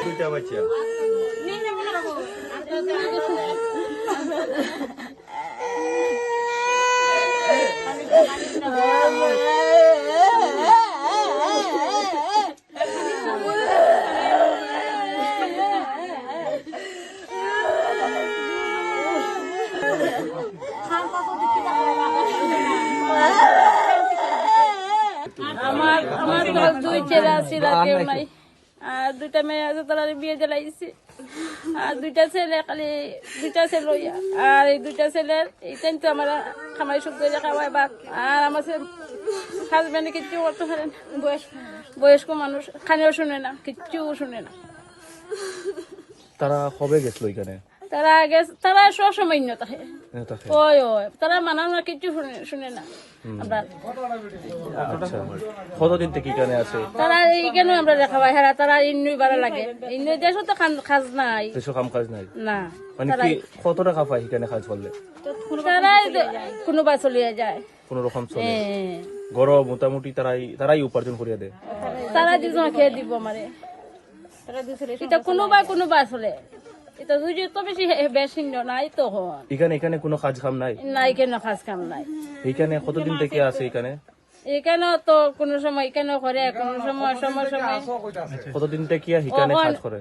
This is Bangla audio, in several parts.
দুইটা বাচ্চা আমার দুই ছেলে আছে, কেউ নাই। আর দুইটা মেয়ে আছে, তারা বিয়ে জ্বালাইছে। আর দুইটা ছেলে খালি দুইটা ছেলে লইয়া। আর এই দুইটা ছেলের এইটাই তো আমার খামাই শুদ্ধ খাওয়ায় বাপ। আর আমার হাজবেন্ডে কিচ্ছু করতে পারে না, বয়স্ক মানুষ, খানেও শুনে না, কিচ্ছু শুনে না। তারা কবে গেছিল এখানে? তারা সবসময় থাকে, ওই তারা মানা না, কিচ্ছু শুনে না। আমরা আচ্ছা, কতদিন থেকে এখানে আছে? তারা এইখানে আমরা দেখা পাই, হ্যাঁ তারা ইন্নুই বাড়া লাগে। ইন্নুই দেশ তো কাজ নাই, দেশে কাম কাজ নাই না। মানে কি কত টাকা পায় এখানে কাজ করলে? তারাই কোনোবা চলিয়ে যায়, কোন রকম চলে। গরম মোটামুটি তারাই উপার্জন করিয়া দেয়। তারা দুজন খেয়ে দিব আমারে। এটা কোনোবা চলে, এটা দুই তো বেশি নাই তো। এখানে কোনো কাজ কাম নাই? নাই, কেন কাজ কাম নাই। এখানে কতদিন থেকে আছে এখানে? এখানে তো কোনো সময় এখানে করে, কোনো সময় কতদিন থেকে এখানে কাজ করে?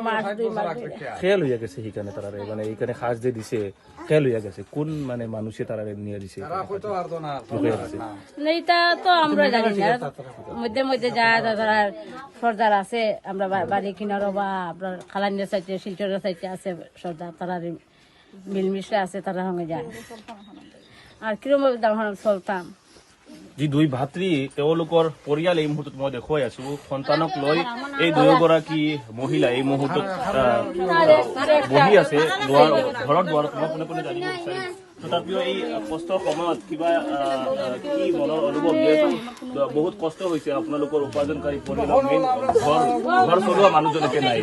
মাস 2 মাস। খেয়াল হইয়া গেছে এখানে তারা, মানে এখানে কাজ যে দিছে খেয়াল হইয়া গেছে কোন মানে মানুষে তারা নিয়ে দিছে? এইটা তো আমরা জানি না, মধ্যে মধ্যে যা তারা সর্দার আছে, আমরা বাড়ি কিনার বা আপনার খালানির সাইডে শিলচরের সাইডে আছে সর্দার, তারা মিলমিশে আছে, তারা সঙ্গে যায়। আর কিরম চলতাম। যি দুই ভাতৃ তেওঁলোকৰ পৰিয়াল এই মুহূৰ্তত মই দেখুৱাই আছো, সন্তানক লৈ এই দুয়োগৰাকী মহিলা এই মুহূৰ্তত বহি আছে ঘৰত দুৱাৰত। মই কোনে কোনে জানিব বিচাৰিম, তথাপিও এই কষ্টৰ সময়ত কিবা কি মনৰ অনুভৱ দিয়েচোন? বহুত কষ্ট হৈছে আপোনালোকৰ উপাৰ্জনকাৰী পৰিয়ালৰ, মেইন ঘৰ চলোৱা মানুহজনকে নাই।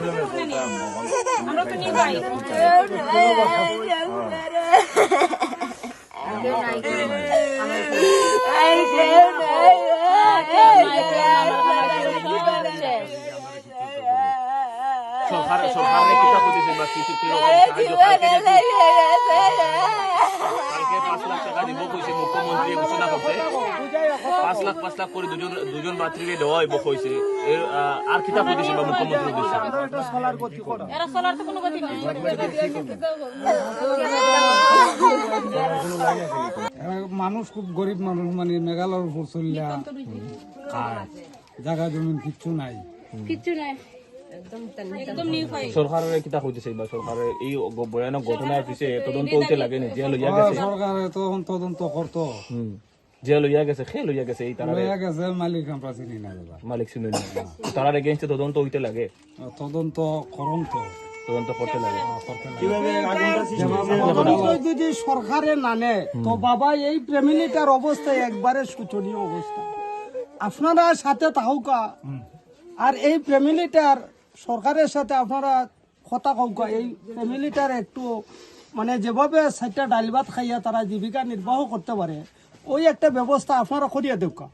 সরকারে কিতা কইছে বা কিছু কালকে 5 লাখ টাকা দিব কইছে, মুখ্যমন্ত্রী ঘোষণা করছে 5 লাখ করে দুজন বাত্রীরে দেওয়া হইব কইছে। আর কিতা কইছে বা মুখ্যমন্ত্রী উদ্দেশ্যে? এরা সোলার তো কোনো গতি নাই। মানুষ খুব গরিব মানুষ, মানে মেঘালয়ের উপর চলিয়া জায়গা জমিন কিচ্ছু নাই। সরকারের কিতা কইছে বা সরকারের এই ভয়ানক ঘটনার পিছে তদন্ত হইতে লাগে নি? যে লইয়া গেছে সরকারে তখন তদন্ত করতো, যে লইয়া গেছে খে লইয়া গেছে এই তারা লইয়া গেছে মালিক আমরা চিনি না দাদা, মালিক শুনে না। তারার এগেইনস্টে তদন্ত হইতে লাগে, তদন্ত করুন তো, তদন্ত করতে লাগে। যদি সরকারে নানে তো বাবা এই ফ্যামিলিটার অবস্থা একবারে শোচনীয় অবস্থা। আপনারা সাথে তাহকা আর এই ফ্যামিলিটার সরকারের সাথে আপনারা কথা কৌকা, এই ফ্যামিলিটার একটু মানে যেভাবে 4টা ডাল ভাত খাইয়া তারা জীবিকা নির্বাহ করতে পারে, ওই একটা ব্যবস্থা আপনারা করিয়া দেওকা।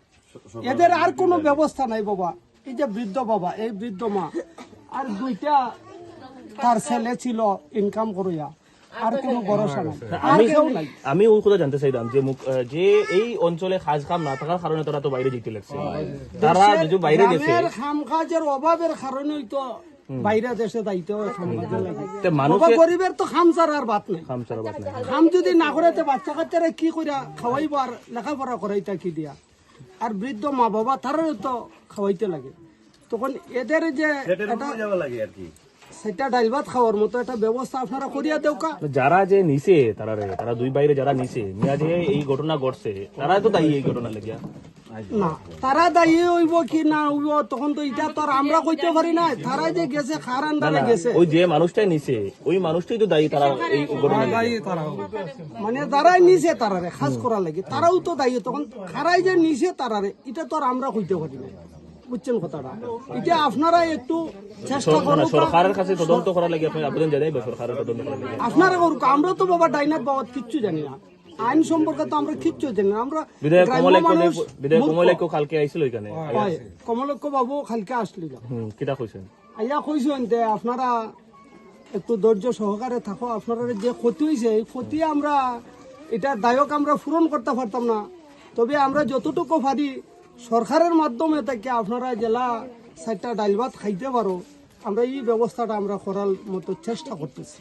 এদের আর কোনো ব্যবস্থা নাই বাবা। এই যে বৃদ্ধ বাবা, এই বৃদ্ধ মা আর 2টা তার ছেলে ছিল ইনকাম করিয়া, আর কোনো ভরসা নাই, আর কেউ নাই। আমি ওই কথা জানতে চাইলাম যে এই অঞ্চলে কাজ কাম না থাকার কারণে তারা তো বাইরে যেতে লাগছে। তারা যদি বাইরে গেছে, কাম কাজের অভাবের কারণেই তো বাইরে দেশে যাইতে হয়। মানুষ গরিবের তো খাম ছাড়া আর বাত নাই। খাম যদি না করে বাচ্চা কাচ্চারা কি করিয়া খাওয়াইব আর লেখাপড়া করাইতা কি দিয়া? আর বৃদ্ধ মা বাবা তারাও তো খাওয়াইতে লাগে। তখন এদের যে 4টা ডাল ভাত খাওয়ার মতো একটা ব্যবস্থা আপনারা করিয়া দেওকা। যারা যে নিছে তারা দুই বাইরে যারা নিছে মিয়া যে এই ঘটনা ঘটছে, তারা তো দায়ী এই ঘটনা লাগিয়া না। তারা দায়ী হইব কি না হইব তখন তো এটা তো আমরা কইতে পারি না। তারা যে গেছে খার আন্দারে গেছে, ওই যে মানুষটাই নিছে ওই মানুষটাই তো দায়ী। তারা এই ঘটনা দায়ী, মানে যারাই নিছে তারারে খাস করা লাগে তারাও তো দায়ী। তখন খারাই যে নিছে তারারে এটা তো আমরা কইতে পারি না। বুঝছেন কথাটা, এটা আপনারা একটু চেষ্টা মানে করুন, সরকারের কাছে তদন্ত করা লাগে আপনি আবেদন জানাইবে সরকারের তদন্ত করা লাগে আপনারা করুন। আমরা তো বাবা ডাইনাত বাবা কিচ্ছু জানি না, আইন সম্পর্কে তো আমরা কিচ্ছু জানি না। আমরা বিধায়ক গ্রাম্য মানুষ, বিধায়ক মূর্খ। কমলেক্ষ কালকে আইছিল এখানে হয়, কমলক্ষ বাবু খালকে আসলিল, কিটা কইছেন আইয়া কইছেন যে আপনারা একটু ধৈর্য সহকারে থাকো, আপনারা যে ক্ষতি হয়েছে এই ক্ষতি আমরা এটা দায়ক আমরা পূরণ করতে পারতাম না, তবে আমরা যতটুকু পারি সরকারের মাধ্যমে থেকে আপনারা জেলা সাইডটা ডাইল ভাত খাইতে পারো, আমরা এই ব্যবস্থাটা আমরা করার মতো চেষ্টা করতেছি।